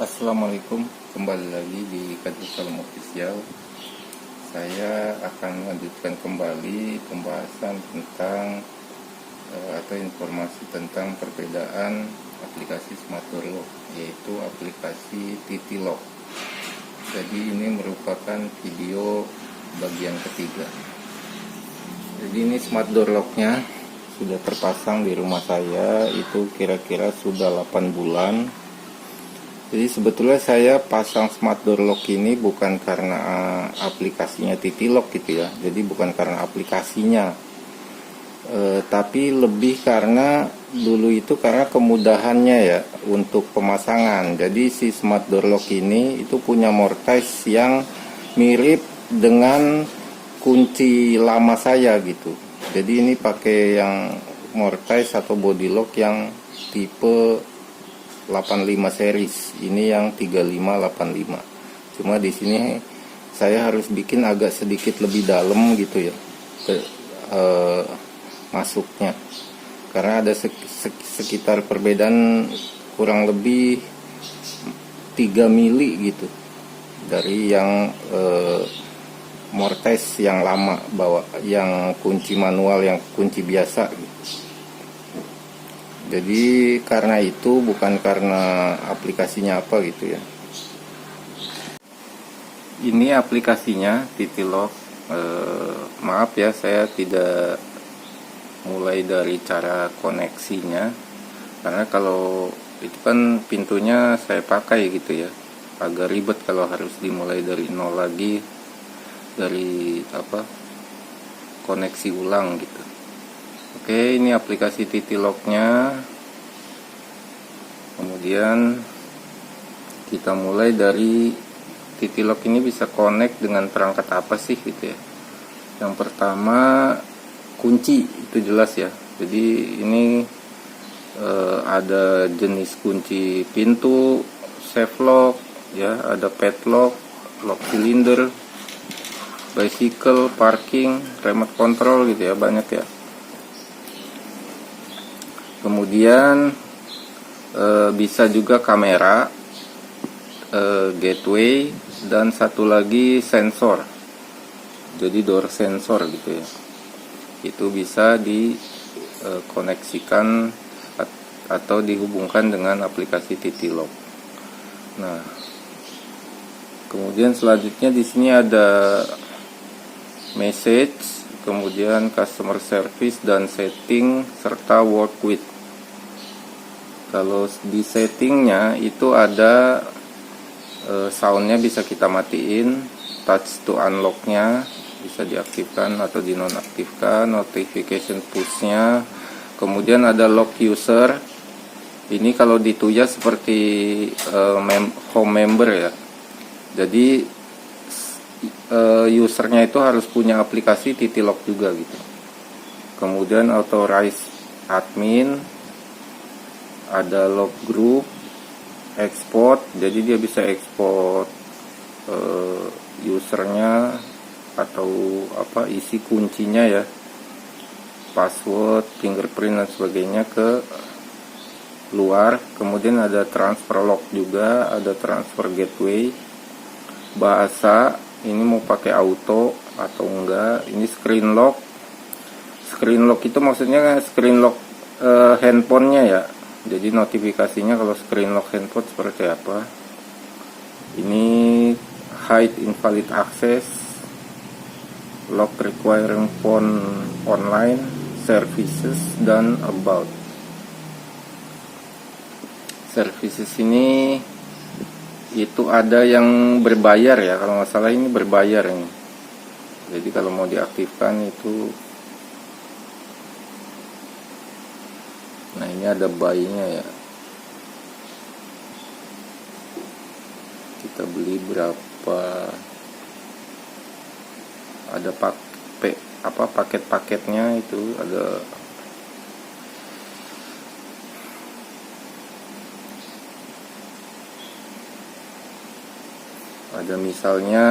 Assalamualaikum, kembali lagi di Kadrus Salam Official. Saya akan melanjutkan kembali pembahasan tentang atau informasi tentang perbedaan aplikasi Smart Door Lock, yaitu aplikasi Titilock. Jadi ini merupakan video bagian ketiga. Jadi ini Smart Door Lock-nya sudah terpasang di rumah saya, itu kira-kira sudah 8 bulan. Jadi sebetulnya saya pasang Smart Door Lock ini bukan karena aplikasinya Titilock gitu ya. Jadi bukan karena aplikasinya, tapi lebih karena dulu itu karena kemudahannya ya untuk pemasangan. Jadi si Smart Door Lock ini itu punya mortise yang mirip dengan kunci lama saya gitu. Jadi ini pakai yang mortise atau body lock yang tipe 85 series, ini yang 3585. Cuma di sini saya harus bikin agak sedikit lebih dalam gitu ya masuknya, karena ada sekitar perbedaan kurang lebih 3 mili gitu dari yang mortise yang lama bawa, yang kunci manual, yang kunci biasa gitu. Jadi karena itu, bukan karena aplikasinya apa gitu ya. Ini aplikasinya Titilock. Maaf ya, saya tidak mulai dari cara koneksinya, karena kalau itu kan pintunya saya pakai gitu ya, agak ribet kalau harus dimulai dari nol lagi, dari koneksi ulang gitu. Oke, ini aplikasi Titilock-nya. Kemudian kita mulai dari Titilock ini bisa connect dengan perangkat apa sih gitu ya. Yang pertama kunci, itu jelas ya. Jadi ini ada jenis kunci pintu, safe lock ya, ada padlock, lock cylinder, bicycle, parking, remote control gitu ya, banyak ya. Kemudian bisa juga kamera, gateway, dan satu lagi sensor. Jadi door sensor gitu ya. Itu bisa dikoneksikan atau dihubungkan dengan aplikasi Titilock. Nah, kemudian selanjutnya di sini ada message, kemudian customer service dan setting, serta work with. Kalau di settingnya itu ada soundnya bisa kita matiin, touch to unlocknya bisa diaktifkan atau dinonaktifkan, notification pushnya, kemudian ada lock user. Ini kalau di Tuya seperti home member ya. Jadi usernya itu harus punya aplikasi Titilock juga gitu. Kemudian authorize admin, ada lock group, export, jadi dia bisa export usernya atau isi kuncinya ya, password, fingerprint dan sebagainya ke luar. Kemudian ada transfer lock juga, ada transfer gateway, bahasa ini mau pakai auto atau enggak. Ini screen lock. Screen lock itu maksudnya screen lock handphonenya ya. Jadi notifikasinya kalau screen lock handphone seperti apa. Ini hide invalid access, lock requiring phone online, services, dan about. Services ini itu ada yang berbayar ya, kalau nggak salah ini berbayar ini. Jadi kalau mau diaktifkan itu, nah ini ada buy-nya ya, kita beli berapa, ada paket-paketnya itu ada misalnya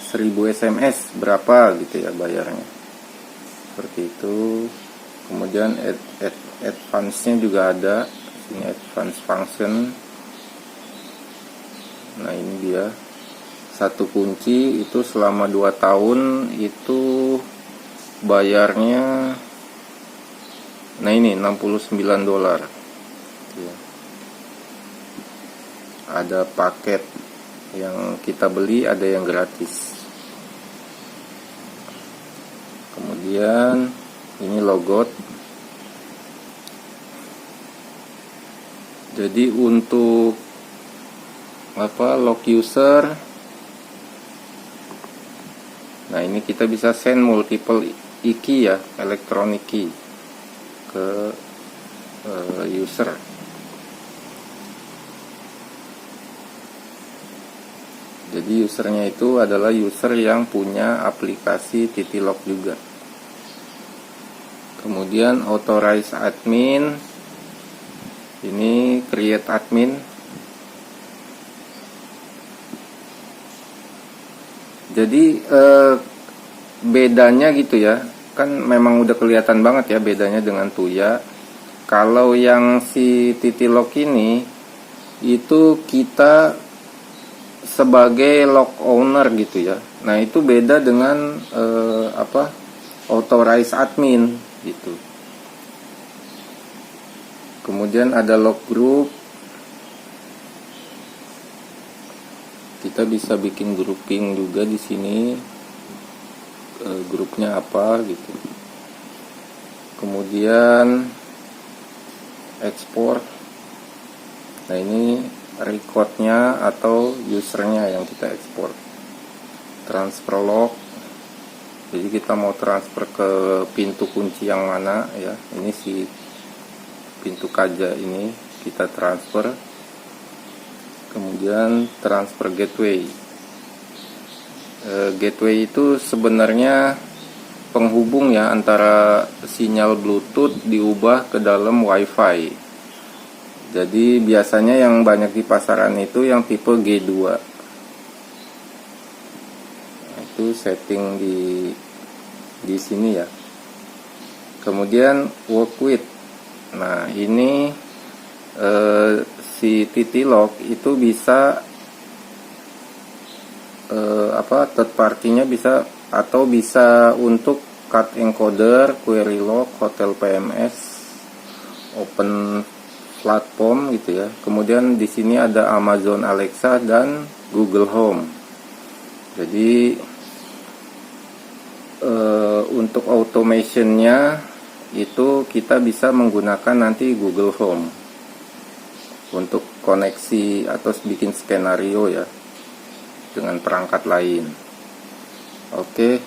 1000 SMS berapa gitu ya bayarnya, seperti itu. Kemudian advance-nya juga ada, ini advance function, Nah ini dia, satu kunci itu selama 2 tahun itu bayarnya, nah ini $69 ya. Ada paket yang kita beli, ada yang gratis. Kemudian ini logot. Jadi untuk lock user, nah ini kita bisa send multiple key ya, electronic key ke user. Jadi usernya itu adalah user yang punya aplikasi Titilock juga. Kemudian authorize admin, ini create admin. Jadi bedanya gitu ya, kan memang udah kelihatan banget ya bedanya dengan Tuya. Kalau yang si Titilock ini itu kita sebagai lock owner gitu ya. Nah itu beda dengan authorize admin gitu. Kemudian ada lock group. Kita bisa bikin grouping juga di sini. Grupnya apa gitu. Kemudian export. Nah ini recordnya atau usernya yang kita ekspor. Transfer lock, jadi kita mau transfer ke pintu kunci yang mana ya, ini si pintu kaca ini kita transfer. Kemudian transfer gateway. Gateway itu sebenarnya penghubung ya antara sinyal Bluetooth diubah ke dalam WiFi. Jadi biasanya yang banyak di pasaran itu yang tipe G2. Nah, itu setting di sini ya. Kemudian work with. Nah, ini si Titilock itu bisa third party-nya bisa, atau bisa untuk card encoder, query lock, hotel PMS, open platform gitu ya. Kemudian di sini ada Amazon Alexa dan Google Home. Jadi untuk automationnya itu kita bisa menggunakan nanti Google Home untuk koneksi atau bikin skenario ya dengan perangkat lain. Oke.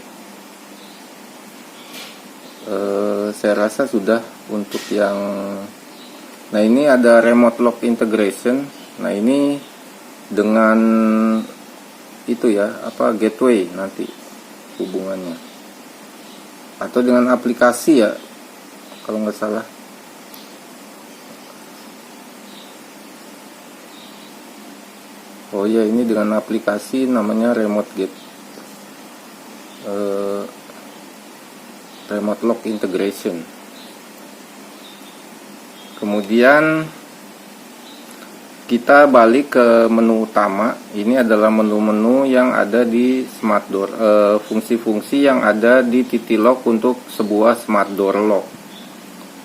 Saya rasa sudah untuk yang. Nah ini ada remote lock integration. Nah ini dengan itu ya, gateway nanti hubungannya, atau dengan aplikasi ya kalau nggak salah. Oh ya, ini dengan aplikasi namanya remote lock integration. Kemudian kita balik ke menu utama. Ini adalah menu-menu yang ada di smart door, fungsi-fungsi yang ada di Titilock untuk sebuah smart door lock.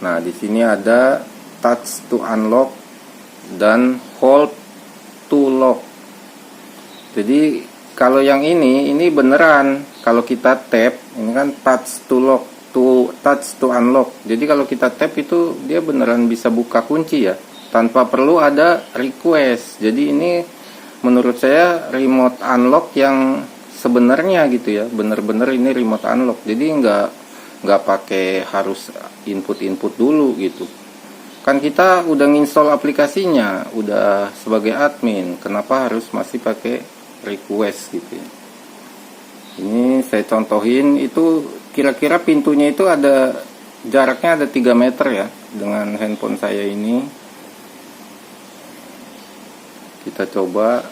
Nah, di sini ada touch to unlock dan hold to lock. Jadi kalau yang ini beneran kalau kita tap, ini kan touch to lock, touch to unlock. Jadi kalau kita tap itu dia beneran bisa buka kunci ya, tanpa perlu ada request. Jadi ini menurut saya remote unlock yang sebenarnya gitu ya, bener-bener ini remote unlock. Jadi nggak pakai harus input dulu gitu. Kan kita udah nginstall aplikasinya, udah sebagai admin, kenapa harus masih pakai request gitu ya. Ini saya contohin, itu kira-kira pintunya itu ada jaraknya ada 3 meter ya dengan handphone saya ini. Kita coba.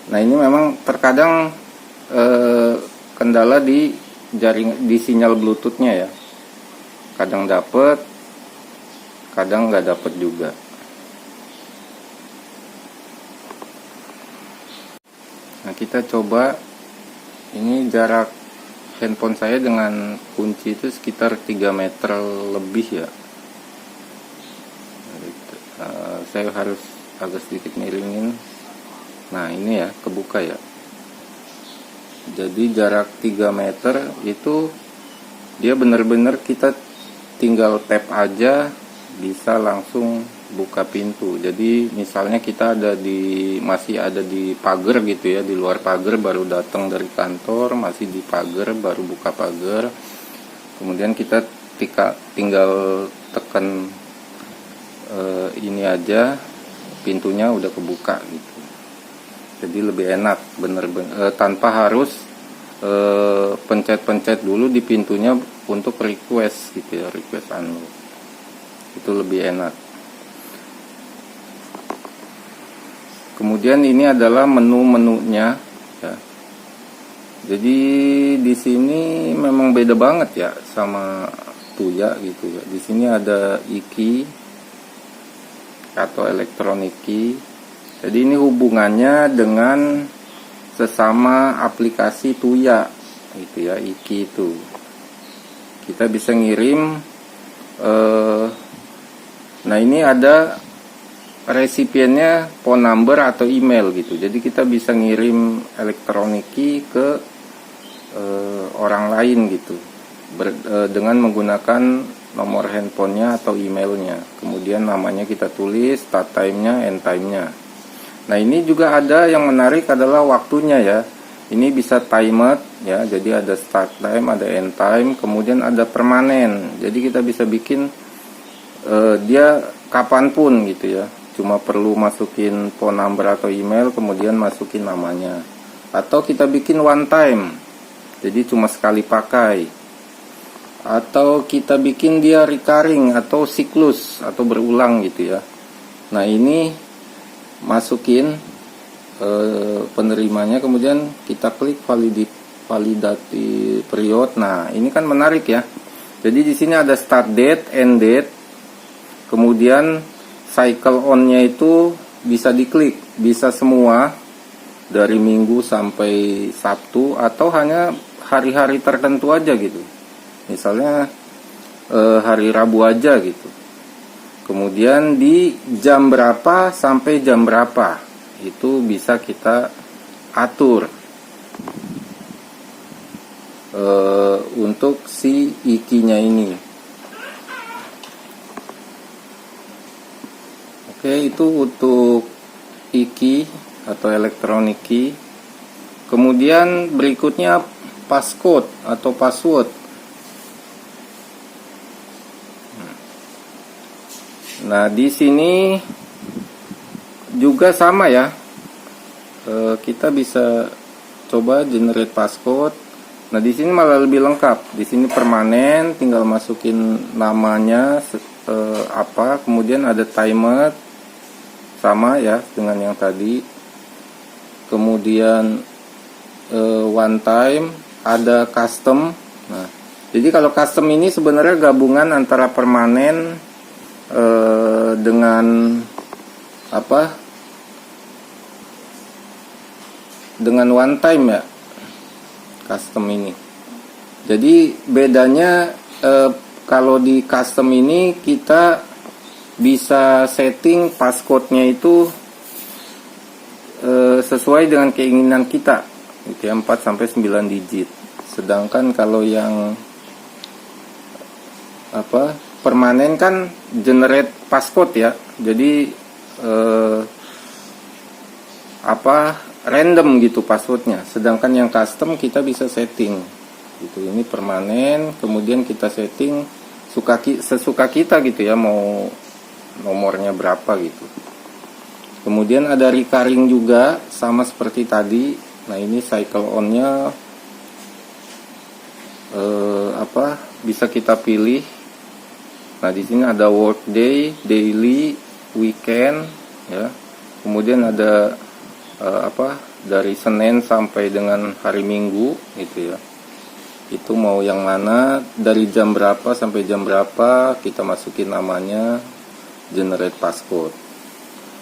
Nah ini memang terkadang kendala di jaring, di sinyal Bluetooth-nya ya. Kadang dapet, kadang nggak dapet juga. Nah, kita coba. Ini jarak handphone saya dengan kunci itu sekitar 3 meter lebih ya. Saya harus agak sedikit miringin. Nah, ini ya, kebuka ya. Jadi jarak 3 meter itu dia benar-benar kita tinggal tap aja bisa langsung buka pintu. Jadi misalnya kita masih ada di pagar gitu ya, di luar pagar, baru datang dari kantor, masih di pagar, baru buka pagar. Kemudian kita tinggal tekan ini aja, pintunya udah kebuka gitu. Jadi lebih enak, bener-bener tanpa harus pencet-pencet dulu di pintunya untuk request gitu ya, request unlock. Itu lebih enak. Kemudian ini adalah menu-menunya ya. Jadi di sini memang beda banget ya sama Tuya gitu ya. Di sini ada iki atau elektronik key. Jadi ini hubungannya dengan sesama aplikasi Tuya gitu ya, iki itu. Kita bisa ngirim nah ini ada resipiennya phone number atau email gitu. Jadi kita bisa ngirim elektronik key ke orang lain gitu dengan menggunakan nomor handphonenya atau emailnya. Kemudian namanya kita tulis, start time-nya, end time-nya. Nah, ini juga ada yang menarik adalah waktunya ya. Ini bisa timed ya. Jadi ada start time, ada end time, kemudian ada permanen. Jadi kita bisa bikin dia kapanpun gitu ya. Cuma perlu masukin phone number atau email, kemudian masukin namanya. Atau kita bikin one time, jadi cuma sekali pakai. Atau kita bikin dia recurring atau siklus atau berulang gitu ya. Nah, ini masukin penerimanya, kemudian kita klik validate period. Nah, ini kan menarik ya. Jadi di sini ada start date, end date, kemudian cycle on-nya itu bisa diklik, bisa semua dari Minggu sampai Sabtu atau hanya hari-hari tertentu aja gitu. Misalnya hari Rabu aja gitu. Kemudian di jam berapa sampai jam berapa itu bisa kita atur untuk si iki-nya ini. Oke, itu untuk iki atau elektronik key. Kemudian berikutnya passcode atau password. Nah, di sini juga sama ya. Kita bisa coba generate passcode. Nah, di sini malah lebih lengkap. Di sini permanen, tinggal masukin namanya apa, kemudian ada timer sama ya dengan yang tadi. Kemudian one time, ada custom. Nah, jadi kalau custom ini sebenarnya gabungan antara permanen dengan apa? Dengan one time ya, custom ini. Jadi bedanya kalau di custom ini kita bisa setting passcode-nya itu sesuai dengan keinginan kita, gitu ya, 4 sampai 9 digit. Sedangkan kalau yang permanen kan generate passcode ya. Jadi random gitu passwordnya. Sedangkan yang custom kita bisa setting. Gitu. Ini permanen, kemudian kita setting sesuka kita gitu ya, mau nomornya berapa gitu. Kemudian ada recurring juga sama seperti tadi. Nah, ini cycle on-nya bisa kita pilih. Nah, di sini ada workday, daily, weekend ya. Kemudian ada dari Senin sampai dengan hari Minggu gitu ya. Itu mau yang mana, dari jam berapa sampai jam berapa, kita masukin namanya, generate passcode.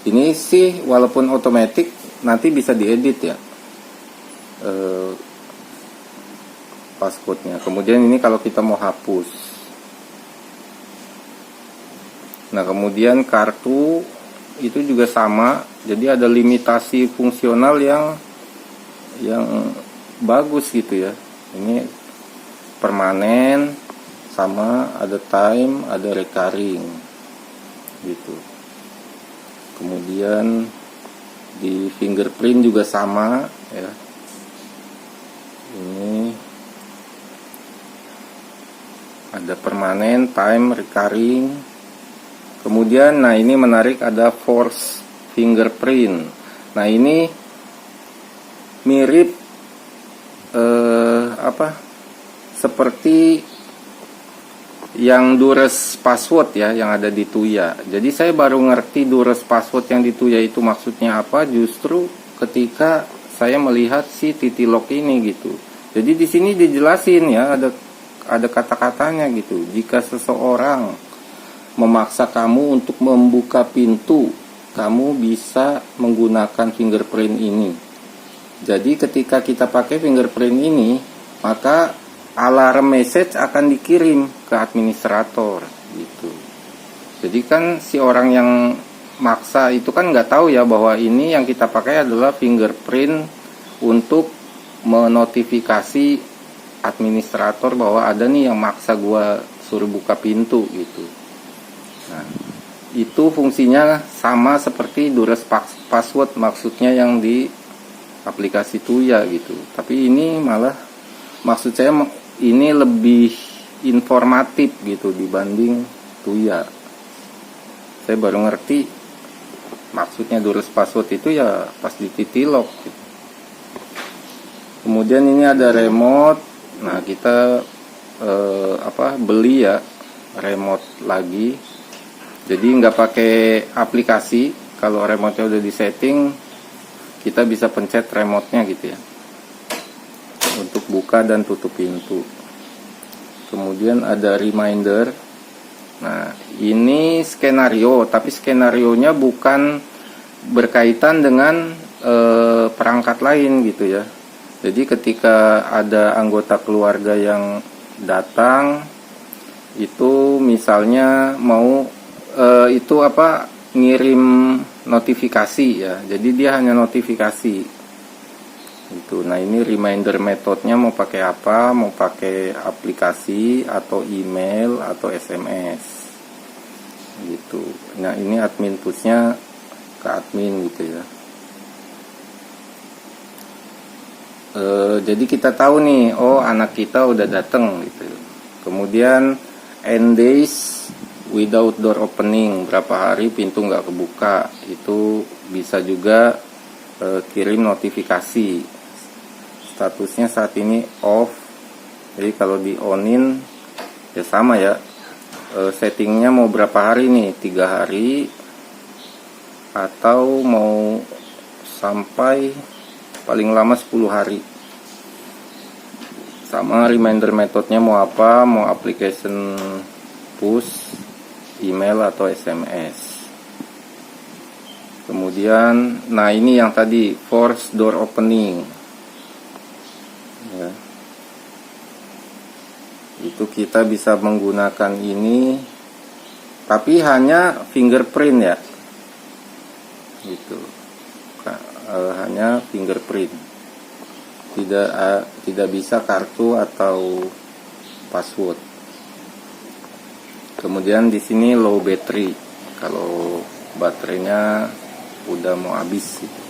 Ini sih walaupun otomatis nanti bisa diedit ya. eh, passcode-nya. Kemudian ini kalau kita mau hapus. Nah, kemudian kartu itu juga sama. Jadi ada limitasi fungsional yang bagus gitu ya. Ini permanen, sama ada time, ada recurring gitu. Kemudian di fingerprint juga sama ya. Ini ada permanen, time, recurring. Kemudian nah ini menarik, ada force fingerprint. Nah ini mirip seperti yang Dures password ya, yang ada di Tuya. Jadi saya baru ngerti Dures password yang di Tuya itu maksudnya apa justru ketika saya melihat si Titilock ini gitu. Jadi di sini dijelasin ya, ada kata-katanya gitu. Jika seseorang memaksa kamu untuk membuka pintu, kamu bisa menggunakan fingerprint ini. Jadi ketika kita pakai fingerprint ini, maka alarm message akan dikirim ke administrator gitu. Jadi kan si orang yang maksa itu kan nggak tahu ya bahwa ini yang kita pakai adalah fingerprint untuk menotifikasi administrator bahwa ada nih yang maksa gua suruh buka pintu gitu. Nah, itu fungsinya sama seperti Dures password maksudnya yang di aplikasi Tuya gitu. Tapi ini malah maksud saya ini lebih informatif gitu dibanding Tuya. Saya baru ngerti maksudnya Dures password itu ya pas di Titilock gitu. Kemudian ini ada remote. Nah, kita beli ya remote lagi. Jadi nggak pakai aplikasi. Kalau remote-nya udah disetting, kita bisa pencet remote-nya gitu ya, untuk buka dan tutup pintu. Kemudian ada reminder. Nah, ini skenario, tapi skenarionya bukan berkaitan dengan perangkat lain gitu ya. Jadi ketika ada anggota keluarga yang datang, itu misalnya mau ngirim notifikasi ya. Jadi dia hanya notifikasi gitu. Nah, ini reminder metodenya mau pakai apa? Mau pakai aplikasi atau email atau SMS gitu. Nah, ini admin pushnya ke admin gitu ya. Jadi kita tahu nih, oh anak kita udah datang gitu. Kemudian end days without door opening, berapa hari pintu nggak kebuka, itu bisa juga kirim notifikasi. Statusnya saat ini off. Jadi kalau di onin ya sama ya, settingnya mau berapa hari nih, 3 hari atau mau sampai paling lama 10 hari. Sama reminder metodenya mau apa, mau application push, email atau SMS. Kemudian nah ini yang tadi force door opening ya. Itu kita bisa menggunakan ini tapi hanya fingerprint ya gitu. Hanya fingerprint, tidak bisa kartu atau password. Kemudian di sini low battery, kalau baterainya udah mau habis gitu,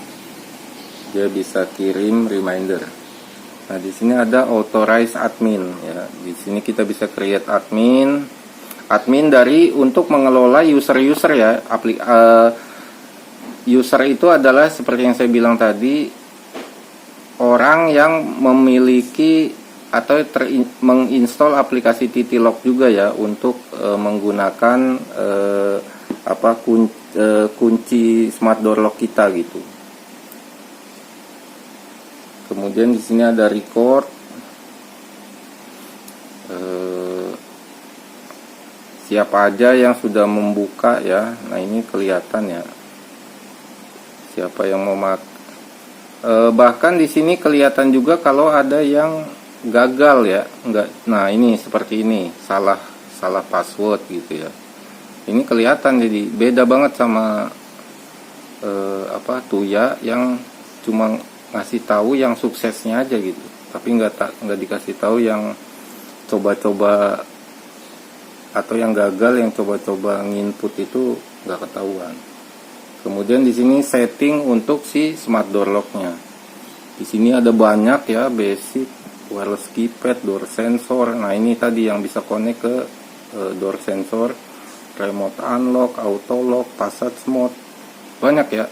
dia bisa kirim reminder. Nah, di sini ada authorize admin ya. Di sini kita bisa create admin dari untuk mengelola user ya. User itu adalah seperti yang saya bilang tadi, orang yang memiliki atau menginstall aplikasi Titilock juga ya untuk menggunakan kunci smart door lock kita gitu. Kemudian di sini ada record, siapa aja yang sudah membuka ya. Nah, ini kelihatan ya, siapa yang Bahkan di sini kelihatan juga kalau ada yang gagal ya, enggak. Nah, ini seperti ini, salah password gitu ya. Ini kelihatan, jadi beda banget sama Tuya yang cuma ngasih tahu yang suksesnya aja gitu, tapi nggak dikasih tahu yang coba-coba atau yang gagal, yang coba-coba nginput itu nggak ketahuan. Kemudian di sini setting untuk si smart door lock-nya. Di sini ada banyak ya, basic, wireless keypad, door sensor. Nah, ini tadi yang bisa connect ke door sensor, remote unlock, auto lock, passage mode. Banyak ya.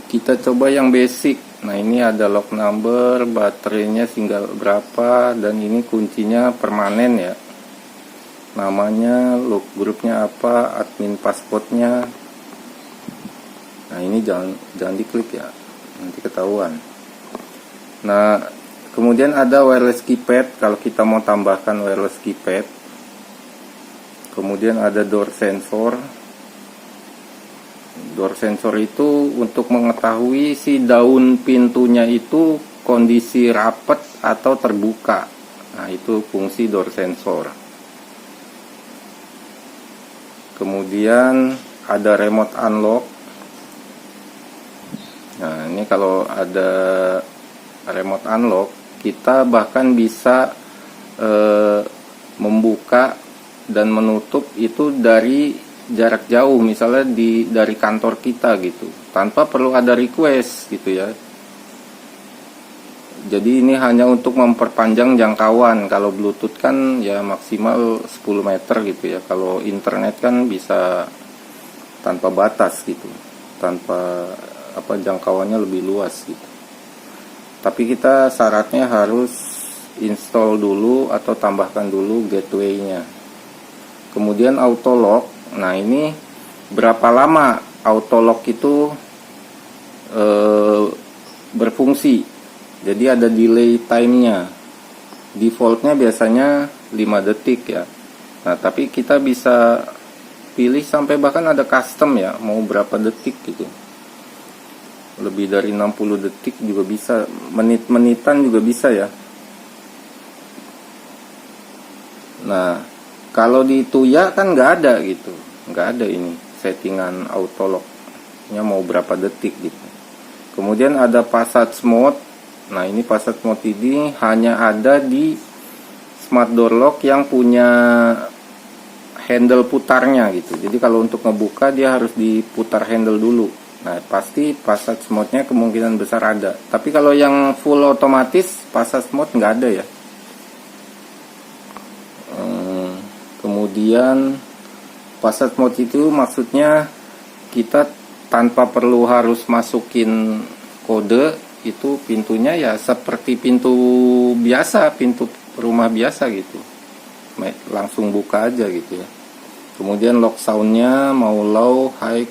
Kita coba yang basic. Nah, ini ada lock number, baterainya tinggal berapa, dan ini kuncinya permanen ya. Namanya, look grupnya apa, admin passwordnya. Nah, ini jangan diklik ya, nanti ketahuan. Nah, kemudian ada wireless keypad kalau kita mau tambahkan wireless keypad. Kemudian ada door sensor. Door sensor itu untuk mengetahui si daun pintunya itu kondisi rapat atau terbuka. Nah, itu fungsi door sensor. Kemudian ada remote unlock. Nah, ini kalau ada remote unlock, kita bahkan bisa membuka dan menutup itu dari jarak jauh, misalnya dari kantor kita gitu, tanpa perlu ada request gitu ya. Jadi ini hanya untuk memperpanjang jangkauan. Kalau Bluetooth kan ya maksimal 10 meter gitu ya. Kalau internet kan bisa tanpa batas gitu, tanpa jangkauannya lebih luas gitu. Tapi kita syaratnya harus install dulu atau tambahkan dulu gateway-nya. Kemudian auto lock. Nah, ini berapa lama auto lock itu berfungsi. Jadi ada delay time-nya. Defaultnya biasanya 5 detik ya. Nah, tapi kita bisa pilih sampai bahkan ada custom ya, mau berapa detik gitu. Lebih dari 60 detik juga bisa, menit-menitan juga bisa ya. Nah, kalau di Tuya kan nggak ada gitu, nggak ada ini settingan auto lock-nya mau berapa detik gitu. Kemudian ada passage mode. Nah, ini passage mode ini hanya ada di smart door lock yang punya handle putarnya gitu. Jadi kalau untuk ngebuka dia harus diputar handle dulu. Nah, pasti passage mode-nya kemungkinan besar ada. Tapi kalau yang full otomatis passage mode nggak ada ya. Kemudian passage mode itu maksudnya kita tanpa perlu harus masukin kode, itu pintunya ya seperti pintu biasa, pintu rumah biasa gitu, langsung buka aja gitu ya. Kemudian lock soundnya mau low, high,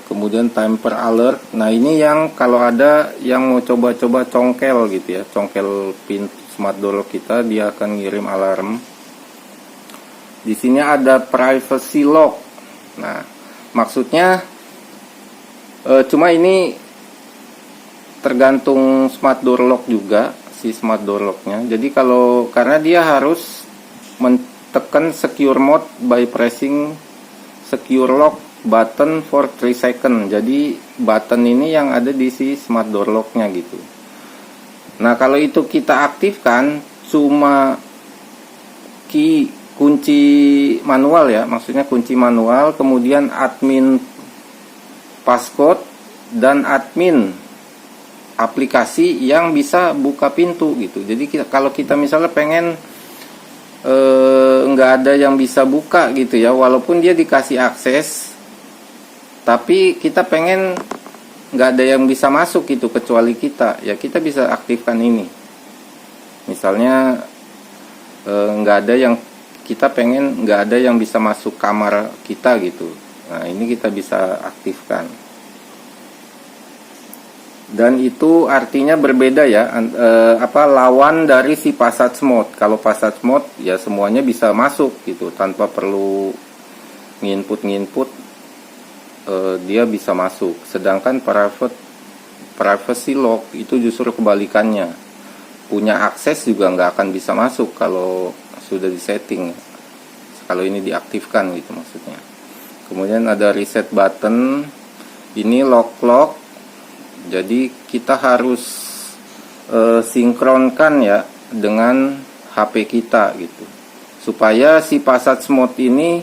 kemudian timer alert. Nah, ini yang kalau ada yang mau coba-coba congkel gitu ya, congkel pintu smart door kita, dia akan ngirim alarm. Di sini ada privacy lock. Nah, maksudnya cuma ini tergantung smart door lock juga, si smart door locknya. Jadi karena dia harus menekan secure mode by pressing secure lock button for 3 second. Jadi button ini yang ada di si smart door locknya gitu. Nah, kalau itu kita aktifkan cuma kunci manual ya, maksudnya kunci manual, kemudian admin passcode dan admin aplikasi yang bisa buka pintu gitu. Jadi kalau kita misalnya pengen nggak ada yang bisa buka gitu ya, walaupun dia dikasih akses, tapi kita pengen nggak ada yang bisa masuk gitu kecuali kita, ya kita bisa aktifkan ini. Misalnya kita pengen nggak ada yang bisa masuk kamar kita gitu. Nah, ini kita bisa aktifkan. Dan itu artinya berbeda ya, lawan dari si passage mode. Kalau passage mode ya semuanya bisa masuk gitu tanpa perlu nginput dia bisa masuk. Sedangkan privacy lock itu justru kebalikannya, punya akses juga nggak akan bisa masuk kalau sudah disetting, kalau ini diaktifkan gitu maksudnya. Kemudian ada reset button, ini lock, jadi kita harus sinkronkan ya dengan HP kita gitu, supaya si Passage Mode ini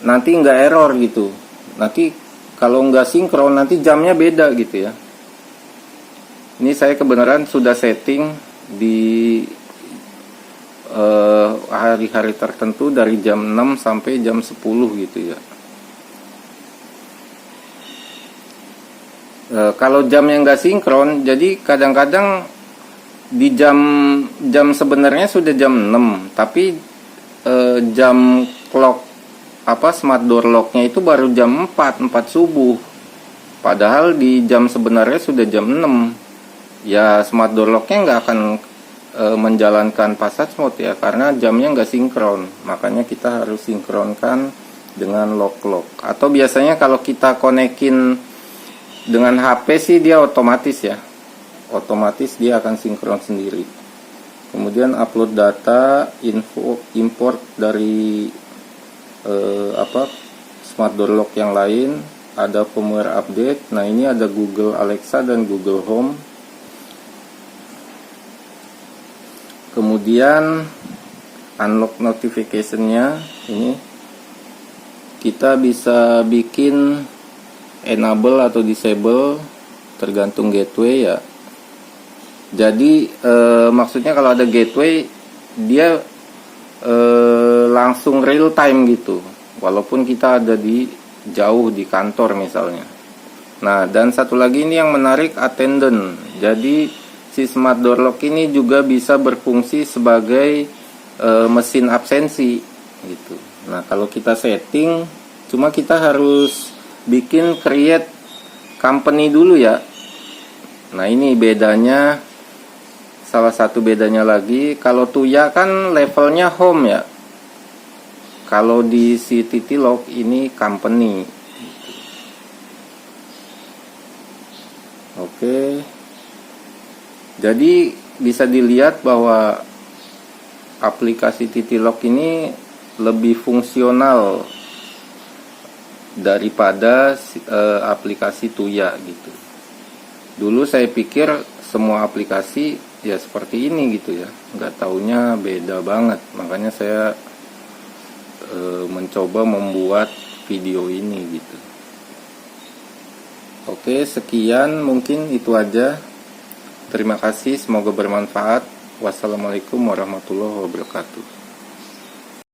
nanti nggak error gitu. Nanti kalau nggak sinkron nanti jamnya beda gitu ya. Ini saya kebenaran sudah setting di hari-hari tertentu dari jam 6 sampai jam 10 gitu ya. Kalau jamnya nggak sinkron, jadi kadang-kadang di jam sebenarnya sudah jam 6, tapi jam clock smart door locknya itu baru jam 4 subuh. Padahal di jam sebenarnya sudah jam 6. Ya smart door locknya nggak akan menjalankan Passage Mode ya, karena jamnya nggak sinkron. Makanya kita harus sinkronkan dengan lock. Atau biasanya kalau kita konekin dengan HP sih dia otomatis ya, otomatis dia akan sinkron sendiri. Kemudian upload data, import dari smart door lock yang lain, ada firmware update. Nah ini ada Google Alexa dan Google Home. Kemudian unlock notification-nya, ini kita bisa bikin enable atau disable tergantung gateway ya. Jadi maksudnya kalau ada gateway dia langsung real time gitu, walaupun kita ada di jauh di kantor misalnya. Nah dan satu lagi ini yang menarik, attendant. Jadi si smart door lock ini juga bisa berfungsi sebagai mesin absensi gitu. Nah kalau kita setting, cuma kita harus bikin create company dulu ya. Nah ini bedanya, salah satu bedanya lagi, kalau Tuya kan levelnya home ya, kalau di si Titilock ini company. Oke, jadi bisa dilihat bahwa aplikasi Titilock ini lebih fungsional daripada aplikasi Tuya gitu. Dulu saya pikir semua aplikasi ya seperti ini gitu ya, nggak taunya beda banget. Makanya saya mencoba membuat video ini gitu. Oke, sekian, mungkin itu aja. Terima kasih, semoga bermanfaat. Wassalamualaikum warahmatullahi wabarakatuh.